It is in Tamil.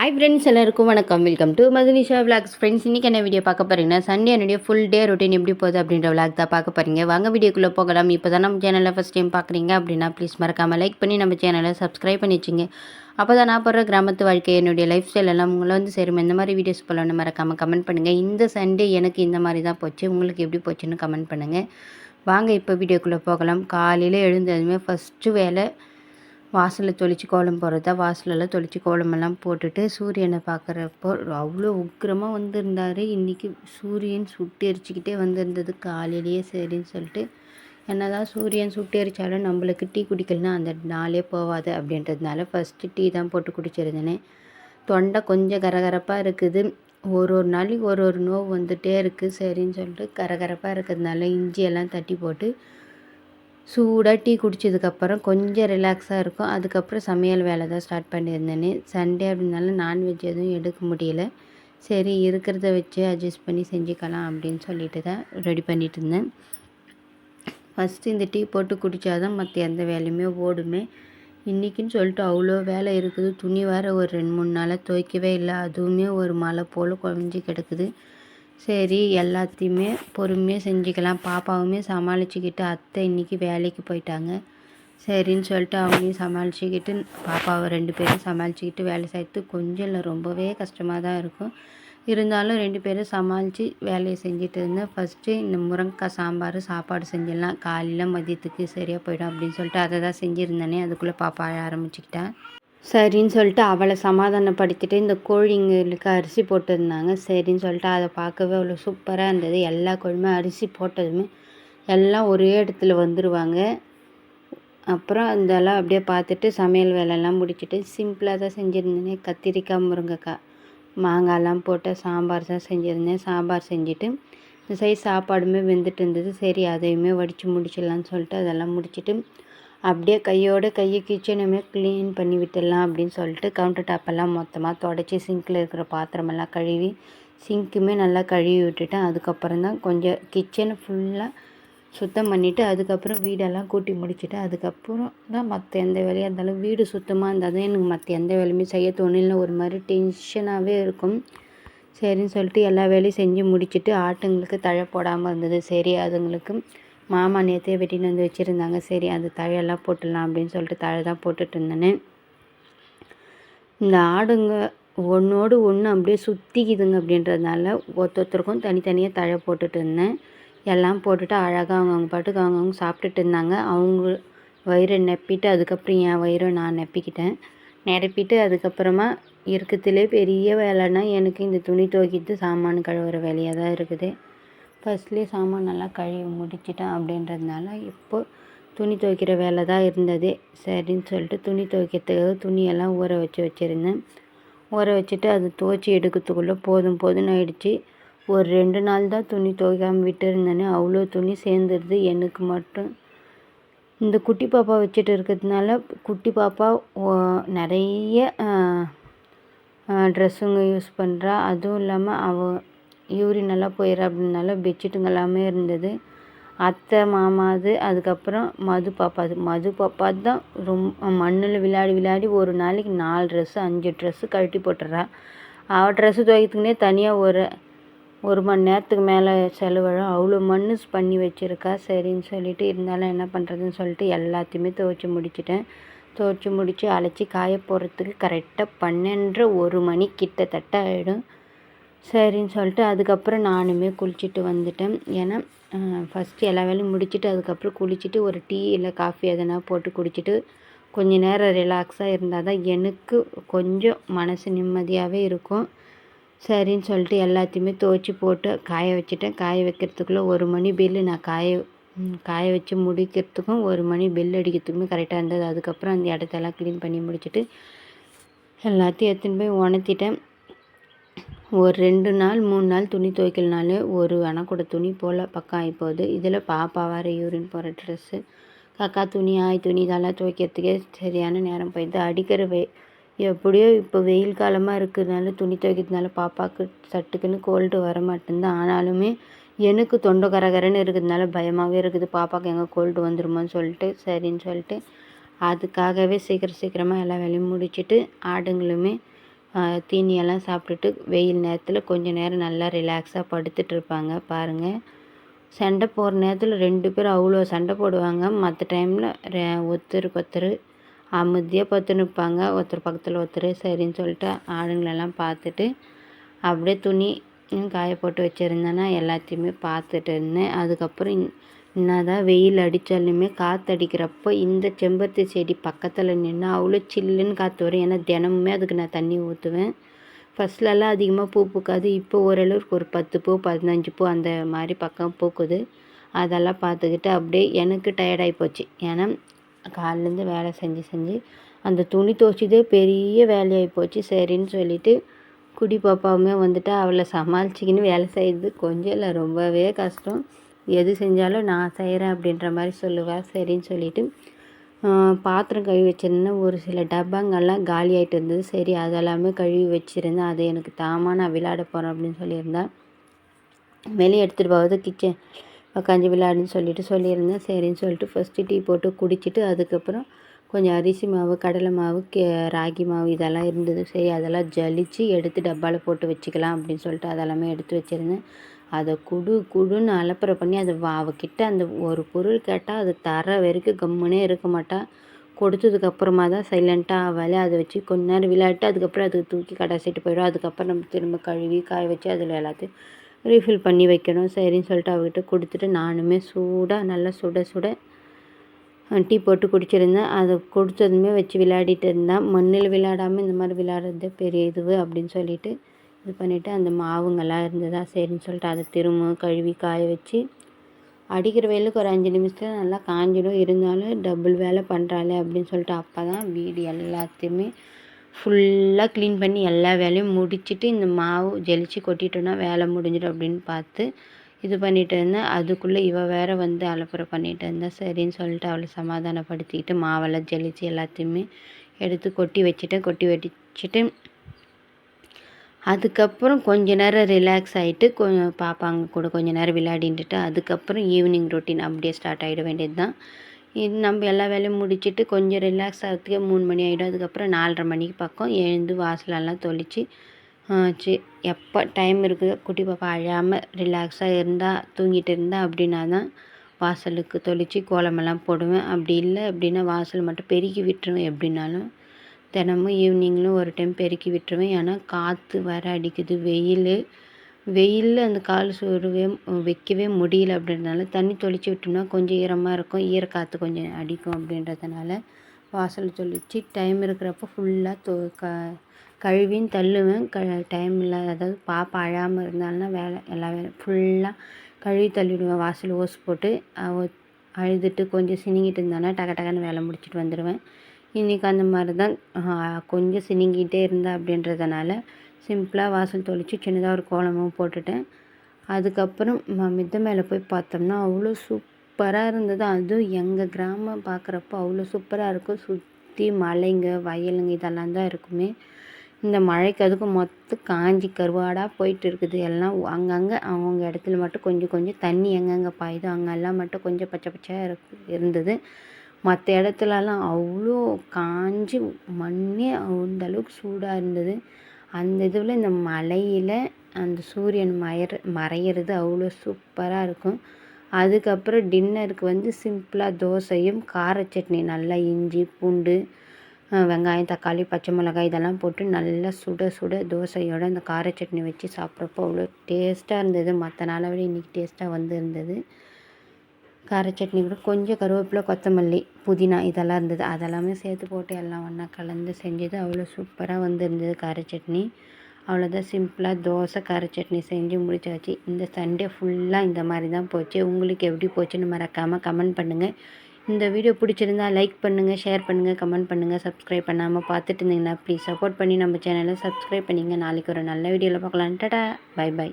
ஹாய் ஃப்ரெண்ட்ஸ், எல்லாருக்கும் வணக்கம். Welcome to Madhunisha vlogs. Friends, இன்றைக்கி என்ன வீடியோ பார்க்க போகிறீங்கன்னா, சண்டே என்னுடைய ஃபுல் டே ரொட்டீன் எப்படி போகுது அப்படின்ற விளாக் தான் பார்க்க போகிறீங்க. வாங்க வீடியோக்குள்ளே போகலாம். இப்போ தான் நம்ம சேனலில் ஃபஸ்ட் டைம் பார்க்குறீங்க அப்படின்னா ப்ளீஸ் மறக்காமல் லைக் பண்ணி நம்ம சேனலை சப்ஸ்கிரைப் பண்ணி வச்சுங்க. அப்போ தான் நான் போடுற கிராமத்து வாழ்க்கை, என்னுடைய லைஃப் ஸ்டைல் எல்லாம் உங்களை வந்து சேரும். இந்த மாதிரி வீடியோஸ் போலன்னு மறக்காமல் கமெண்ட் பண்ணுங்கள். இந்த சண்டே எனக்கு இந்த மாதிரி தான் போச்சு, உங்களுக்கு எப்படி போச்சுன்னு கமெண்ட் பண்ணுங்கள். வாங்க இப்போ வீடியோக்குள்ளே போகலாம். காலையில் எழுந்ததுமே ஃபஸ்ட்டு வேலை வாசலில் தொளிச்சு கோலம் போடுறது தான். வாசலெல்லாம் தொளிச்சு கோலமெல்லாம் போட்டுட்டு சூரியனை பார்க்குறப்போ அவ்வளோ உக்கிரமாக வந்திருந்தார். இன்றைக்கி சூரியன் சுட்டு எரிச்சிக்கிட்டே வந்திருந்தது காலையிலேயே. சரின்னு சொல்லிட்டு என்ன தான் சூரியன் சுட்டு எரிச்சாலும் நம்மளுக்கு டீ குடிக்கலனா அந்த நாளே போகாது அப்படின்றதுனால ஃபஸ்ட்டு டீ தான் போட்டு குடிச்சிருந்தேனே. தொண்டை கொஞ்சம் கரகரப்பாக இருக்குது. ஒரு நாளைக்கு ஒரு நோவு வந்துகிட்டே இருக்குது. சரின்னு சொல்லிட்டு கரகரப்பாக இருக்கிறதுனால இஞ்சியெல்லாம் தட்டி போட்டு சூடாக டீ குடித்ததுக்கப்புறம் கொஞ்சம் ரிலாக்ஸாக இருக்கும். அதுக்கப்புறம் சமையல் வேலை தான் ஸ்டார்ட் பண்ணியிருந்தேனே. சண்டே அப்படின்னால நான்வெஜ் எதுவும் எடுக்க முடியல. சரி, இருக்கிறத வச்சு அட்ஜஸ்ட் பண்ணி செஞ்சுக்கலாம் அப்படின்னு சொல்லிட்டு தான் ரெடி பண்ணிகிட்டு இருந்தேன். ஃபஸ்ட்டு இந்த டீ போட்டு குடித்தா தான் மற்ற எந்த வேலையுமே ஓடுமே. இன்றைக்கின்னு சொல்லிட்டு அவ்வளோ வேலை இருக்குது. துணி வேறு ஒரு 2-3 நாளாக துவைக்கவே இல்லை. அதுவுமே ஒரு மழை போல் குழஞ்சி கிடக்குது. சரி, எல்லாத்தையுமே பொறுமையாக செஞ்சுக்கலாம். பாப்பாவுமே சமாளிச்சுக்கிட்டு அத்தை இன்றைக்கி வேலைக்கு போயிட்டாங்க. சரின்னு சொல்லிட்டு அவங்களையும் சமாளிச்சுக்கிட்டு பாப்பாவை 2 பேரும் சமாளிச்சுக்கிட்டு வேலை செய்கிறது கொஞ்சம் இல்லை, ரொம்பவே கஷ்டமாக தான் இருக்கும். இருந்தாலும் 2 பேரும் சமாளித்து வேலையை செஞ்சுட்டு இருந்தேன். ஃபஸ்ட்டு இந்த முருங்கைக்காய் சாம்பார் சாப்பாடு செஞ்சிடலாம், காலையில் மதியத்துக்கு சரியாக போயிடும் அப்படின்னு சொல்லிட்டு அதை தான் செஞ்சுருந்தேனே. அதுக்குள்ளே பாப்பா அழ ஆரம்பிச்சுக்கிட்டேன். சரின்னு சொல்லிட்டு அவளை சமாதானப்படுத்திட்டு இந்த கோழிங்களுக்கு அரிசி போட்டிருந்தாங்க. சரின்னு சொல்லிட்டு அதை பார்க்கவே அவ்வளோ சூப்பராக இருந்தது. எல்லா கோழியுமே அரிசி போட்டதுமே எல்லாம் ஒரே இடத்துல வந்துடுவாங்க. அப்புறம் அதெல்லாம் அப்படியே பார்த்துட்டு சமையல் வேலையெல்லாம் முடிச்சுட்டு சிம்பிளாக தான் செஞ்சுருந்தேனே. கத்திரிக்காய் முருங்கைக்காய் மாங்காய்லாம் போட்டு சாம்பார் தான் செஞ்சுருந்தேன். சாம்பார் செஞ்சுட்டு இந்த சைடு சாப்பாடுமே வெந்துட்டு இருந்தது. சரி, அதையுமே வடித்து முடிச்சிடலான்னு சொல்லிட்டு அதெல்லாம் முடிச்சுட்டு அப்படியே கையை கிச்சனுமே க்ளீன் பண்ணி விட்டுடலாம் அப்படின்னு சொல்லிட்டு கவுண்டர் டாப்பெல்லாம் மொத்தமாக தொடச்சி சிங்கில் இருக்கிற பாத்திரமெல்லாம் கழுவி சிங்க்குமே நல்லா கழுவி விட்டுட்டேன். அதுக்கப்புறம் தான் கொஞ்சம் கிச்சனை ஃபுல்லாக சுத்தம் பண்ணிவிட்டு அதுக்கப்புறம் வீடெல்லாம் கூட்டி முடிச்சுட்டு அதுக்கப்புறம் தான் மற்ற எந்த வேலையாக இருந்தாலும் வீடு சுத்தமாக இருந்தால் தான் எனக்கு மற்ற எந்த வேலையுமே செய்ய தோணல. ஒரு மாதிரி டென்ஷனாகவே இருக்கும். சரின்னு சொல்லிட்டு எல்லா வேலையும் செஞ்சு முடிச்சுட்டு ஆட்டுங்களுக்கு தழை போடாமல் இருந்தது. சரி, அதுங்களுக்கு மாமா நேற்றே வெட்டின்னு வந்து வச்சுருந்தாங்க. சரி, அந்த தழையெல்லாம் போட்டுடலாம் அப்படின்னு சொல்லிட்டு தழை தான் போட்டுட்டு இருந்தேனே. இந்த ஆடுங்க ஒன்றோடு ஒன்று அப்படியே சுற்றிக்குதுங்க அப்படின்றதுனால ஒருத்தருக்கும் தனித்தனியாக தழை போட்டுட்டு இருந்தேன். எல்லாம் போட்டுட்டு அழகாக அவங்கவுங்க பாட்டுக்கு அவங்கவுங்க சாப்பிட்டுட்டு இருந்தாங்க. அவங்க வயிறை நெப்பிட்டு அதுக்கப்புறம் என் வயிறை நான் நெப்பிக்கிட்டேன். நிரப்பிட்டு அதுக்கப்புறமா இருக்கிறதுலே பெரிய வேலைன்னா எனக்கு இந்த துணி துவைக்கிறது சாமான் கழுவுற வேலையாக தான் இருக்குது. ஃபஸ்ட்லேயே சாமான் நல்லா கழுவி முடிச்சிட்டேன் அப்படின்றதுனால இப்போது துணி துவைக்கிற வேலை தான் இருந்தது. சரின்னு சொல்லிட்டு துணி துவைக்கிறதுக்காக துணியெல்லாம் ஊற வச்சுருந்தேன். ஊற வச்சுட்டு அது துவைச்சி எடுக்கிறதுக்குள்ளே போதும்னு ஆயிடுச்சு. ஒரு 2 நாள் தான் துணி துவைக்காமல் விட்டுருந்தேனே. அவ்வளோ துணி சேர்ந்துருது எனக்கு மட்டும். இந்த குட்டி பாப்பா வச்சுட்டு இருக்கிறதுனால குட்டி பாப்பா நிறைய ட்ரெஸ்ஸுங்க யூஸ் பண்ணுறா. அதுவும் இல்லாமல் அவள் யூரினெல்லாம் போயிடுறா அப்படின்னால பெட்ஷீட்டுங்க எல்லாமே இருந்தது. அத்தை மாமாது அதுக்கப்புறம் மது பாப்பா தான் ரொம்ப மண்ணில் விளையாடி ஒரு நாளைக்கு 4 ட்ரெஸ்ஸு 5 ட்ரெஸ்ஸு கழட்டி போட்டுடுறா. அவள் ட்ரெஸ்ஸு துவைக்கிறதுக்குனே தனியாக ஒரு மணி நேரத்துக்கு மேலே செலவிடும். அவ்வளோ மண் பண்ணி வச்சுருக்கா. சரின்னு சொல்லிட்டு இருந்தாலும் என்ன பண்ணுறதுன்னு சொல்லிட்டு எல்லாத்தையுமே துவைச்சி முடிச்சிட்டேன். துவைச்சி முடித்து அழைச்சி காய போடுறதுக்கு கரெக்டாக 12:30 1 மணி கிட்டத்தட்ட ஆகிடும். சரின்னு சொல்லிட்டு அதுக்கப்புறம் நானுமே குளிச்சுட்டு வந்துட்டேன். ஏன்னா ஃபஸ்ட்டு எல்லா வேலையும் முடிச்சுட்டு அதுக்கப்புறம் குளிச்சுட்டு ஒரு டீ இல்லை காஃபி எதனா போட்டு குடிச்சிட்டு கொஞ்சம் நேரம் ரிலாக்ஸாக இருந்தால் தான் எனக்கு கொஞ்சம் மனசு நிம்மதியாகவே இருக்கும். சரின்னு சொல்லிட்டு எல்லாத்தையுமே துவைச்சி போட்டு காய வச்சுட்டேன். காய வைக்கிறதுக்குள்ளே 1 மணி பெல்லு நான் காய வச்சு முடிக்கிறதுக்கும் 1 மணி பெல் அடிக்கிறதுக்குமே கரெக்டாக இருந்தது. அதுக்கப்புறம் அந்த இடத்தெல்லாம் க்ளீன் பண்ணி முடிச்சுட்டு எல்லாத்தையும் எடுத்துன்னு போய் உணர்த்திட்டேன். ஒரு 2 நாள் 3 நாள் துணி துவைக்கலனாலே ஒரு அணக்கூட துணி போல் பக்கம் ஆகி போகுது. இதில் பாப்பா வேறு யூரின் போகிற ட்ரெஸ்ஸு காக்கா துணி ஆய் துணி இதெல்லாம் துவைக்கிறதுக்கே சரியான நேரம் போயிடுது. அடிக்கிற எப்படியோ இப்போ வெயில் காலமாக இருக்கிறதுனால துணி துவைக்கிறதுனால பாப்பாவுக்கு சட்டுக்குன்னு கோல்டு வர மாட்டேங்குது. ஆனாலுமே எனக்கு தொண்டை கரகரன்னு இருக்கிறதுனால பயமாகவே இருக்குது, பாப்பாவுக்கு எங்கே கோல்டு வந்துடுமோன்னு சொல்லிட்டு. சரின்னு சொல்லிட்டு அதுக்காகவே சீக்கிரமாக எல்லா வேலையும் முடிச்சுட்டு ஆடுங்களுமே தீனியெல்லாம் சாப்பிட்டுட்டு வெயில் நேரத்தில் கொஞ்சம் நேரம் நல்லா ரிலாக்ஸாக படுத்துட்டு இருப்பாங்க பாருங்கள். சண்டை போடுற நேரத்தில் 2 பேரும் அவ்வளோ சண்டை போடுவாங்க. மற்ற டைமில் ஒருத்தருக்கு ஒருத்தர் அமைதியாக பார்த்து நிற்பாங்க. ஒருத்தர் பக்கத்தில் ஒருத்தர் சரின்னு சொல்லிட்டு ஆளுங்களெல்லாம் பார்த்துட்டு அப்படியே துணி காய போட்டு வச்சுருந்தேன்னா எல்லாத்தையுமே பார்த்துட்டு இருந்தேன். அதுக்கப்புறம் என்னதான் வெயில் அடித்தாலுமே காற்று அடிக்கிறப்போ இந்த செம்பருத்தி செடி பக்கத்தில் நின்று அவ்வளோ சில்லுன்னு காற்று வரும். ஏன்னா தினமுமே அதுக்கு நான் தண்ணி ஊற்றுவேன். ஃபஸ்ட்லலாம் அதிகமாக பூ பூக்காது. இப்போ ஓரளவுக்கு ஒரு 10 பூ 15 பூ அந்த மாதிரி பக்கம் பூக்குது. அதெல்லாம் பார்த்துக்கிட்டு அப்படியே எனக்கு டயர்டாகி போச்சு. ஏன்னா காலையிலேருந்து வேலை செஞ்சு அந்த துணி துவைச்சதே பெரிய வேலையாகி போச்சு. சரின்னு சொல்லிவிட்டு குடி பாப்பாவுமே வந்துட்டு அவளை சமாளிச்சிக்கின்னு வேலை செய்கிறது கொஞ்சம் இல்லை ரொம்பவே கஷ்டம். எது செஞ்சாலும் நான் செய்கிறேன் அப்படின்ற மாதிரி சொல்லுவாள். சரின்னு சொல்லிவிட்டு பாத்திரம் கழுவி வச்சுருந்தேன். ஒரு சில டப்பாங்கள்லாம் காலி ஆகிட்டு இருந்தது. சரி அதெல்லாமே கழுவி வச்சுருந்தேன். அதை எனக்கு தாமா நான் விளையாட போகிறேன் அப்படின்னு சொல்லியிருந்தேன். வெளியே எடுத்துகிட்டு போவது கிச்சன் உட்காந்து விளையாடுன்னு சொல்லியிருந்தேன். சரின்னு சொல்லிட்டு ஃபஸ்ட்டு டீ போட்டு குடிச்சிட்டு அதுக்கப்புறம் கொஞ்சம் அரிசி மாவு கடலை மாவு ராகி மாவு இதெல்லாம் இருந்தது. சரி அதெல்லாம் ஜலித்து எடுத்து டப்பாவில் போட்டு வச்சுக்கலாம் அப்படின்னு சொல்லிட்டு அதெல்லாமே எடுத்து வச்சுருந்தேன். அதை குடுன்னு அலப்பற பண்ணி அது அவகிட்ட அந்த ஒரு பொருள் கேட்டால் அது தர வரைக்கும் கம்முனே இருக்க மாட்டா. கொடுத்ததுக்கப்புறமா தான் சைலண்ட்டாக அவளே அதை வச்சு கொஞ்ச நேரம் விளையாட்டு அதுக்கப்புறம் அதுக்கு தூக்கி கடைசிட்டு போயிடும். அதுக்கப்புறம் நம்ம திரும்ப கழுவி காய வச்சு அதில் எல்லாத்தையும் ரீஃபில் பண்ணி வைக்கணும். சரின்னு சொல்லிட்டு அவகிட்ட கொடுத்துட்டு நானுமே நல்லா சுட டீ போட்டு குடிச்சிருந்தேன். அதை கொடுத்ததுமே வச்சு விளையாடிட்டு இருந்தேன். மண்ணில் விளையாடாமல் இந்த மாதிரி விளையாடுறதே பெரிய இதுவு அப்படின்னு சொல்லிட்டு இது பண்ணிவிட்டு அந்த மாவுங்கள்லாம் இருந்ததா சரின்னு சொல்லிட்டு அதை திரும்ப கழுவி காய வச்சு அடிக்கிற வெயிலுக்கு ஒரு 5 நிமிஷத்தில் நல்லா காஞ்சிடும். இருந்தாலும் டபுள் வேலை பண்ணுறாளே அப்படின்னு சொல்லிட்டு அப்போ தான் வீடு எல்லாத்தையுமே ஃபுல்லாக க்ளீன் பண்ணி எல்லா வேலையும் முடிச்சுட்டு இந்த மாவு ஜலிச்சு கொட்டிட்டோன்னா வேலை முடிஞ்சிடும் அப்படின்னு பார்த்து இது பண்ணிகிட்டு இருந்தேன். அதுக்குள்ளே வேறு வந்து அலப்பறை பண்ணிகிட்டு இருந்தேன். சரின்னு சொல்லிட்டு அவளை சமாதானப்படுத்திக்கிட்டு மாவெல்லாம் ஜலிச்சு எல்லாத்தையுமே எடுத்து கொட்டி வச்சுட்டு அதுக்கப்புறம் கொஞ்ச நேரம் ரிலாக்ஸ் ஆகிட்டு கொஞ்சம் பாப்பாங்க கூட கொஞ்ச நேரம் விளையாடிட்டுட்டு அதுக்கப்புறம் ஈவினிங் ரொட்டீன் அப்படியே ஸ்டார்ட் ஆகிட வேண்டியது தான். இது நம்ம எல்லா வேலையும் முடிச்சுட்டு கொஞ்சம் ரிலாக்ஸ் ஆகிறதுக்கே 3 மணி ஆகிடும். அதுக்கப்புறம் 4:30 மணிக்கு பக்கம் எழுந்து வாசலெல்லாம் தொளிச்சு எப்போ டைம் இருக்குது குட்டி பாப்பா அழாமல் ரிலாக்ஸாக இருந்தால் தூங்கிட்டு இருந்தால் அப்படின்னா தான் வாசலுக்கு தொளிச்சு கோலமெல்லாம் போடுவேன். அப்படி இல்லை அப்படின்னா வாசல் மட்டும் பெருக்கி விட்டுருவேன். எப்படின்னாலும் தினமும் ஈவினிங்கில் ஒரு டைம் பெருக்கி விட்டுருவேன். ஏன்னா காற்று வர அடிக்குது. வெயிலில் அந்த கால் வைக்கவே முடியல அப்படின்றதுனால தண்ணி தொளிச்சு விட்டோம்னா கொஞ்சம் ஈரமாக இருக்கும். ஈரக்காற்று கொஞ்சம் அடிக்கும் அப்படின்றதுனால வாசல் தொளிச்சு டைம் இருக்கிறப்போ ஃபுல்லாக கழுவின்னு தள்ளுவேன். டைம் இல்லாத அதாவது பாப்பா அழாமல் இருந்தாலும்னா எல்லா வேலை ஃபுல்லாக கழுவி தள்ளிவிடுவேன். வாசல் ஓஸ் போட்டு அழுதுட்டு கொஞ்சம் சினிங்கிட்டு இருந்தானா டக்குன்னு வேலை முடிச்சுட்டு வந்துடுவேன். இன்றைக்கி அந்த மாதிரி தான் கொஞ்சம் சினிங்கிட்டே இருந்தேன் அப்படின்றதுனால சிம்பிளாக வாசல் தொளிச்சு சின்னதாக ஒரு கோலமும் போட்டுட்டேன். அதுக்கப்புறம் மித்த மேலே போய் பார்த்தோம்னா அவ்வளோ சூப்பராக இருந்தது. அதுவும் எங்கள் கிராமம் பார்க்குறப்போ அவ்வளோ சூப்பராக இருக்கும். சுற்றி மலைங்க வயலுங்க இதெல்லாம் தான் இருக்குமே. இந்த மழைக்கு அதுக்கும் மொத்தம் காஞ்சி கருவாடாக போயிட்டு இருக்குது. எல்லாம் அங்கங்கே அவங்கவுங்க இடத்துல மட்டும் கொஞ்சம் தண்ணி எங்கெங்கே பாயுதோ அங்கெல்லாம் மட்டும் கொஞ்சம் பச்சை பச்சையாக இருந்தது. மற்ற இடத்துலலாம் அவ்வளோ காஞ்சி மண்ணே அந்த அளவுக்கு சூடாக இருந்தது. அந்த இதில் இந்த மலையில் அந்த சூரியன் மறையிறது அவ்வளோ சூப்பராக இருக்கும். அதுக்கப்புறம் டின்னருக்கு வந்து சிம்பிளாக தோசையும் கார சட்னி நல்லா இஞ்சி பூண்டு வெங்காயம் தக்காளி பச்சை மிளகாய் இதெல்லாம் போட்டு நல்லா சுட தோசையோடு அந்த கார சட்னி வச்சு சாப்பிட்றப்போ அவ்வளோ டேஸ்ட்டாக இருந்தது. மற்ற நாளை விட இன்றைக்கி டேஸ்ட்டாக இருந்தது. கார சட்னி கூட கொஞ்சம் கருவேப்பிலை கொத்தமல்லி புதினா இதெல்லாம் இருந்தது. அதெல்லாமே சேர்த்து போட்டு எல்லாம் ஒன்றா கலந்து செஞ்சது அவ்வளோ சூப்பராக இருந்தது கார சட்னி. அவ்வளோதான் சிம்பிளாக தோசை கார சட்னி செஞ்சு முடிச்சாச்சு. இந்த சண்டே ஃபுல்லாக இந்த மாதிரி தான் போச்சு. உங்களுக்கு எப்படி போச்சுன்னு மறக்காமல் கமெண்ட் பண்ணுங்கள். இந்த வீடியோ பிடிச்சிருந்தா லைக் பண்ணுங்கள், ஷேர் பண்ணுங்கள், கமெண்ட் பண்ணுங்கள். சப்ஸ்கிரைப் பண்ணாமல் பார்த்துட்டு இருந்தீங்கன்னா ப்ளீஸ் சப்போர்ட் பண்ணி நம்ம சேனலை சப்ஸ்கிரைப் பண்ணிங்க. நாளைக்கு ஒரு நல்ல வீடியோவில் பார்க்கலாம். டாடா, பை.